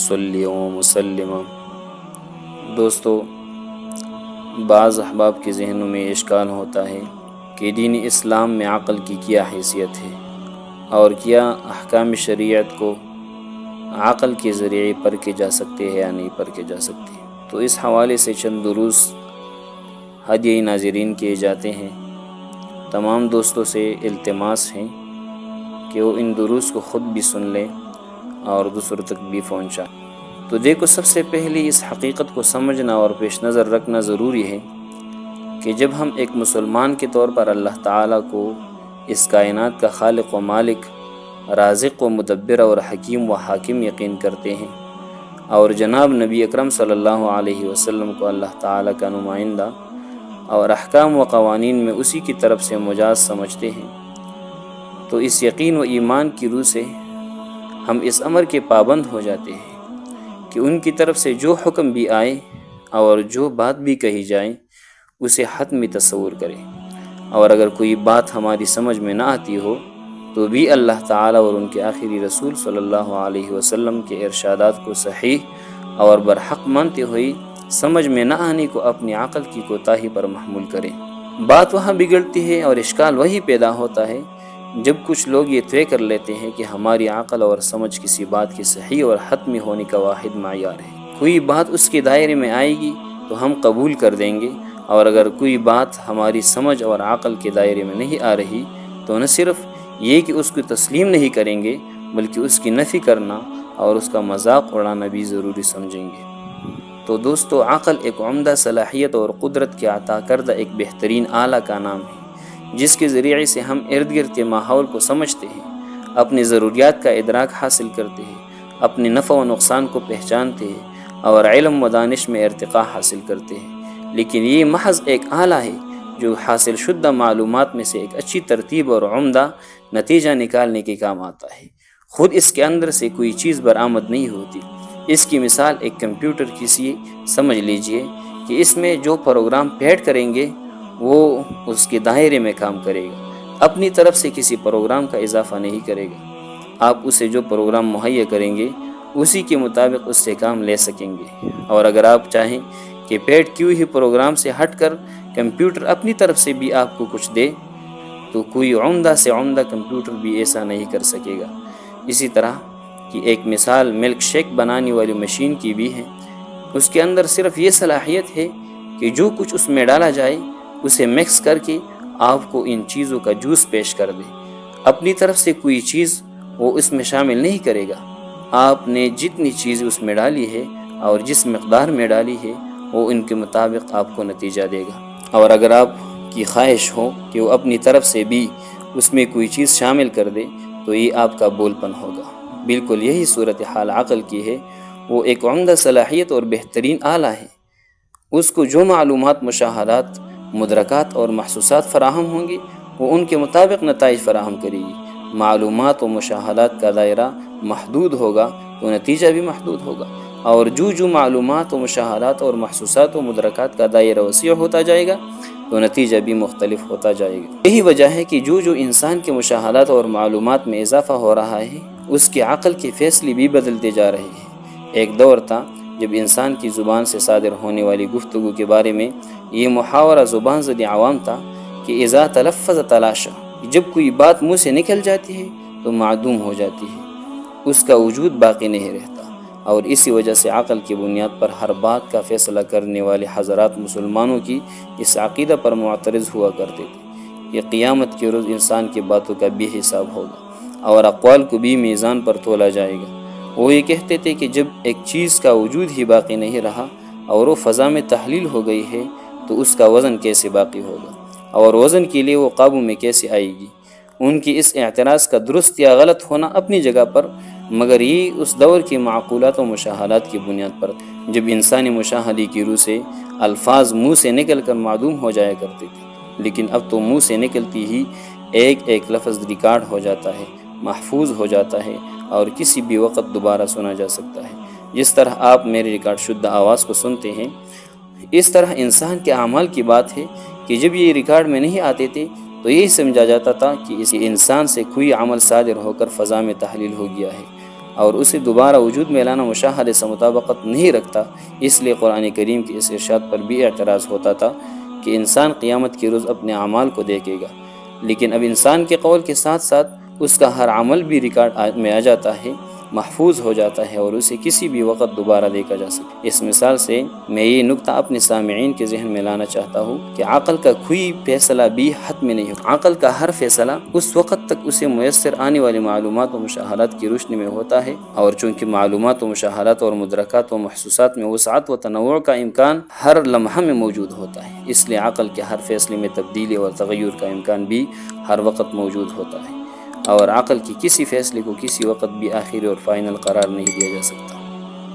مصلی و مسلما۔ دوستو، بعض احباب کے ذہنوں میں اشکال ہوتا ہے کہ دین اسلام میں عقل کی کیا حیثیت ہے اور کیا احکام شریعت کو عقل کے ذریعے پرکھے جا سکتے ہیں یا نہیں پرکھے جا سکتے۔ تو اس حوالے سے چند دروس ہدیہ ناظرین کیے جاتے ہیں۔ تمام دوستوں سے التماس ہے کہ وہ ان دروس کو خود بھی سن لیں اور دوسروں تک بھی پہنچائیں۔ تو دیکھو، سب سے پہلے اس حقیقت کو سمجھنا اور پیش نظر رکھنا ضروری ہے کہ جب ہم ایک مسلمان کے طور پر اللہ تعالیٰ کو اس کائنات کا خالق و مالک، رازق و مدبر اور حکیم و حاکم یقین کرتے ہیں، اور جناب نبی اکرم صلی اللہ علیہ وسلم کو اللہ تعالیٰ کا نمائندہ اور احکام و قوانین میں اسی کی طرف سے مجاز سمجھتے ہیں، تو اس یقین و ایمان کی روح سے ہم اس امر کے پابند ہو جاتے ہیں کہ ان کی طرف سے جو حکم بھی آئے اور جو بات بھی کہی جائے اسے حتمی تصور کریں، اور اگر کوئی بات ہماری سمجھ میں نہ آتی ہو تو بھی اللہ تعالیٰ اور ان کے آخری رسول صلی اللہ علیہ وسلم کے ارشادات کو صحیح اور برحق مانتے ہوئے سمجھ میں نہ آنے کو اپنی عقل کی کوتاہی پر محمول کریں۔ بات وہاں بگڑتی ہے اور اشکال وہی پیدا ہوتا ہے جب کچھ لوگ یہ طے کر لیتے ہیں کہ ہماری عقل اور سمجھ کسی بات کی صحیح اور حتمی ہونے کا واحد معیار ہے۔ کوئی بات اس کے دائرے میں آئے گی تو ہم قبول کر دیں گے، اور اگر کوئی بات ہماری سمجھ اور عقل کے دائرے میں نہیں آ رہی تو نہ صرف یہ کہ اس کو تسلیم نہیں کریں گے بلکہ اس کی نفی کرنا اور اس کا مذاق اڑانا بھی ضروری سمجھیں گے۔ تو دوستو، عقل ایک عمدہ صلاحیت اور قدرت کے عطا کردہ ایک بہترین آلہ کا نام ہے جس کے ذریعے سے ہم ارد گرد کے ماحول کو سمجھتے ہیں، اپنی ضروریات کا ادراک حاصل کرتے ہیں، اپنے نفع و نقصان کو پہچانتے ہیں اور علم و دانش میں ارتقاء حاصل کرتے ہیں۔ لیکن یہ محض ایک آلہ ہے جو حاصل شدہ معلومات میں سے ایک اچھی ترتیب اور عمدہ نتیجہ نکالنے کے کام آتا ہے۔ خود اس کے اندر سے کوئی چیز برآمد نہیں ہوتی۔ اس کی مثال ایک کمپیوٹر کی سی سمجھ لیجئے کہ اس میں جو پروگرام پیڈ کریں گے وہ اس کے دائرے میں کام کرے گا، اپنی طرف سے کسی پروگرام کا اضافہ نہیں کرے گا۔ آپ اسے جو پروگرام مہیا کریں گے اسی کے مطابق اس سے کام لے سکیں گے، اور اگر آپ چاہیں کہ پیڈ کیے ہوئے پروگرام سے ہٹ کر کمپیوٹر اپنی طرف سے بھی آپ کو کچھ دے تو کوئی عمدہ سے عمدہ کمپیوٹر بھی ایسا نہیں کر سکے گا۔ اسی طرح کی ایک مثال ملک شیک بنانے والی مشین کی بھی ہے۔ اس کے اندر صرف یہ صلاحیت ہے کہ جو کچھ اس میں ڈالا جائے اسے مکس کر کے آپ کو ان چیزوں کا جوس پیش کر دے، اپنی طرف سے کوئی چیز وہ اس میں شامل نہیں کرے گا۔ آپ نے جتنی چیز اس میں ڈالی ہے اور جس مقدار میں ڈالی ہے وہ ان کے مطابق آپ کو نتیجہ دے گا، اور اگر آپ کی خواہش ہو کہ وہ اپنی طرف سے بھی اس میں کوئی چیز شامل کر دے تو یہ آپ کا بول پن ہوگا۔ بالکل یہی صورتحال عقل کی ہے۔ وہ ایک عمدہ صلاحیت اور بہترین آلہ ہے۔ اس کو جو معلومات، مشاہدات، مدرکات اور محسوسات فراہم ہوں گی وہ ان کے مطابق نتائج فراہم کرے گی۔ معلومات و مشاہدات کا دائرہ محدود ہوگا تو نتیجہ بھی محدود ہوگا، اور جو معلومات و مشاہدات اور محسوسات و مدرکات کا دائرہ وسیع ہوتا جائے گا تو نتیجہ بھی مختلف ہوتا جائے گا۔ یہی وجہ ہے کہ جو انسان کے مشاہدات اور معلومات میں اضافہ ہو رہا ہے اس کی عقل کے فیصلے بھی بدلتے جا رہے ہیں۔ ایک دور تھا جب انسان کی زبان سے صادر ہونے والی گفتگو کے بارے میں یہ محاورہ زبان زدی عوام تھا کہ اذا تلفظ تلاشا، جب کوئی بات منہ سے نکل جاتی ہے تو معدوم ہو جاتی ہے، اس کا وجود باقی نہیں رہتا۔ اور اسی وجہ سے عقل کی بنیاد پر ہر بات کا فیصلہ کرنے والے حضرات مسلمانوں کی اس عقیدہ پر معترض ہوا کرتے تھے کہ قیامت کے روز انسان کی باتوں کا بھی حساب ہوگا اور اقوال کو بھی میزان پر تولا جائے گا۔ وہ یہ کہتے تھے کہ جب ایک چیز کا وجود ہی باقی نہیں رہا اور وہ فضا میں تحلیل ہو گئی ہے تو اس کا وزن کیسے باقی ہوگا، اور وزن کے لیے وہ قابو میں کیسے آئے گی۔ ان کی اس اعتراض کا درست یا غلط ہونا اپنی جگہ پر، مگر یہ اس دور کی معقولات و مشاہدات کی بنیاد پر جب انسانی مشاہدے کی روح سے الفاظ منہ سے نکل کر معدوم ہو جایا کرتے تھے، لیکن اب تو منہ سے نکلتی ہی ایک لفظ ریکارڈ ہو جاتا ہے، محفوظ ہو جاتا ہے اور کسی بھی وقت دوبارہ سنا جا سکتا ہے۔ جس طرح آپ میری ریکارڈ شدہ آواز کو سنتے ہیں، اس طرح انسان کے اعمال کی بات ہے کہ جب یہ ریکارڈ میں نہیں آتے تھے تو یہی سمجھا جاتا تھا کہ اس انسان سے کوئی عمل صادر ہو کر فضا میں تحلیل ہو گیا ہے، اور اسے دوبارہ وجود میں لانا مشاہدے سے مطابقت نہیں رکھتا، اس لیے قرآن کریم کے اس ارشاد پر بھی اعتراض ہوتا تھا کہ انسان قیامت کے روز اپنے اعمال کو دیکھے گا، لیکن اب انسان کے قول کے ساتھ ساتھ اس کا ہر عمل بھی ریکارڈ میں آ جاتا ہے، محفوظ ہو جاتا ہے، اور اسے کسی بھی وقت دوبارہ دیکھا جا سکتا۔ اس مثال سے میں یہ نکتہ اپنے سامعین کے ذہن میں لانا چاہتا ہوں کہ عقل کا کوئی فیصلہ بھی حتمی نہیں ہوتا۔ عقل کا ہر فیصلہ اس وقت تک اسے میسر آنے والی معلومات و مشاہدات کی روشنی میں ہوتا ہے، اور چونکہ معلومات و مشاہدات اور مدرکات و محسوسات میں وسعت و تنوع کا امکان ہر لمحہ میں موجود ہوتا ہے، اس لیے عقل کے ہر فیصلے میں تبدیلی اور تغیر کا امکان بھی ہر وقت موجود ہوتا ہے، اور عقل کی کسی فیصلے کو کسی وقت بھی آخری اور فائنل قرار نہیں دیا جا سکتا۔